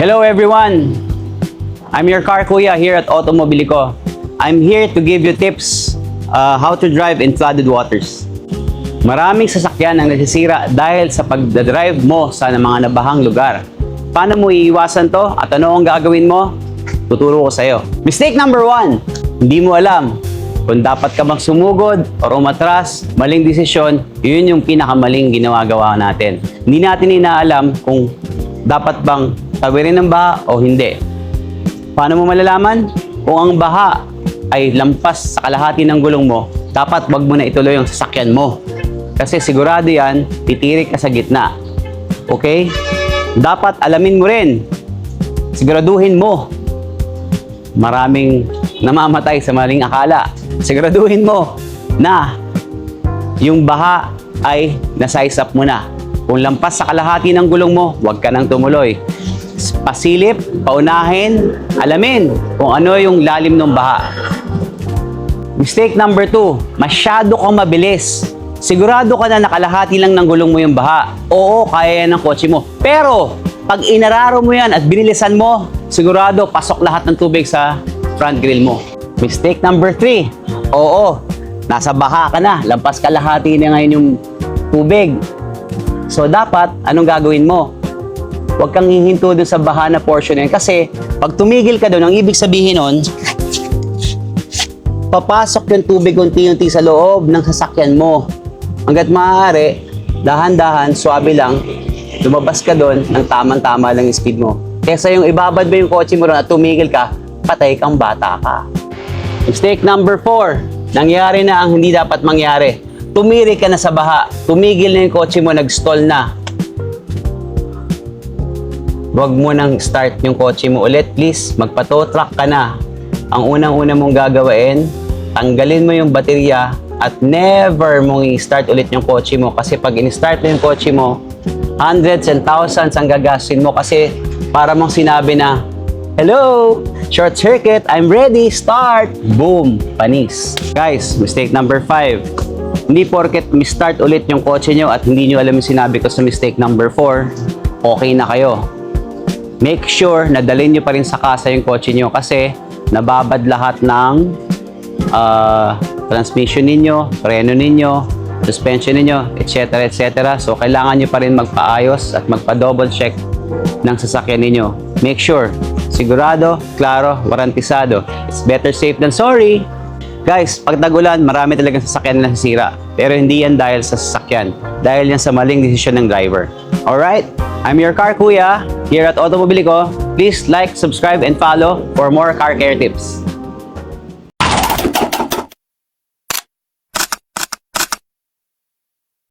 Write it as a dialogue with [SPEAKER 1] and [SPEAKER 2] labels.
[SPEAKER 1] Hello everyone! I'm your car kuya here at Automobilico. I'm here to give you tips how to drive in flooded waters. Maraming sasakyan ang nasisira dahil sa pagdadrive mo sa mga nabahang lugar. Paano mo iiwasan to at ano ang gagawin mo? Tuturo ko sa iyo. Mistake number 1, hindi mo alam kung dapat ka bang sumugod o umatras. Maling desisyon, yun yung pinakamaling ginagawa natin. Hindi natin inaalam kung dapat bang tawirin ng baha o hindi. Paano mo malalaman? Kung ang baha ay lampas sa kalahati ng gulong mo, dapat wag mo na ituloy yung sasakyan mo. Kasi sigurado yan, titirik ka sa gitna. Okay? Dapat alamin mo rin. Siguraduhin mo. Maraming namamatay sa maling akala. Siguraduhin mo na yung baha ay na-size up mo na. Kung lampas sa kalahati ng gulong mo, huwag ka nang tumuloy. Pasilip, paunahin, alamin kung ano yung lalim ng baha. Mistake number 2, masyado kang mabilis. Sigurado ka na nakalahati lang ng gulong mo yung baha. Oo, kaya yan ng kotse mo. Pero, pag inararo mo yan at binilisan mo, sigurado pasok lahat ng tubig sa front grille mo. Mistake number 3, oo, nasa baha ka na, lampas kalahati na ngayon yung tubig. So, dapat, anong gagawin mo? Huwag kang hihinto dun sa baha na portion yan. Kasi, pag tumigil ka doon, ang ibig sabihin nun, papasok yung tubig unti-unti sa loob ng sasakyan mo. Hanggat maaari, dahan-dahan, swabe lang, lumabas ka doon ng tamang-tama lang yung speed mo. Kesa yung ibabad mo yung kotse mo ron at tumigil ka, patay kang bata ka. Mistake number 4, nangyari na ang hindi dapat mangyari. Tumiri ka na sa baha, tumigil na yung kotse mo, nag-stall na. Huwag mo nang start yung kotse mo ulit, please. Magpa-tow truck ka na. Ang unang-una mong gagawin, tanggalin mo yung baterya at never mong i-start ulit yung kotse mo. Kasi pag in-start mo yung kotse mo, hundreds and thousands ang gagasin mo kasi para mong sinabi na, hello, short circuit, I'm ready, start. Boom, panis. Guys, mistake number 5. Hindi porket mi-start ulit yung kotse nyo at hindi nyo alam yung sinabi ko sa mistake number 4, okay na kayo. Make sure na dalhin nyo pa rin sa kasa yung kotse nyo kasi nababad lahat ng transmission ninyo, preno ninyo, suspension ninyo, etc. etc. So, kailangan nyo pa rin magpaayos at magpa-double check ng sasakyan ninyo. Make sure, sigurado, klaro, warantisado. It's better safe than sorry. Guys, pag tag-ulan, marami talagang sasakyan na nasisira. Pero hindi yan dahil sa sasakyan. Dahil yan sa maling desisyon ng driver. Alright? I'm your car kuya here at Automobilico. Please like, subscribe, and follow for more car care tips.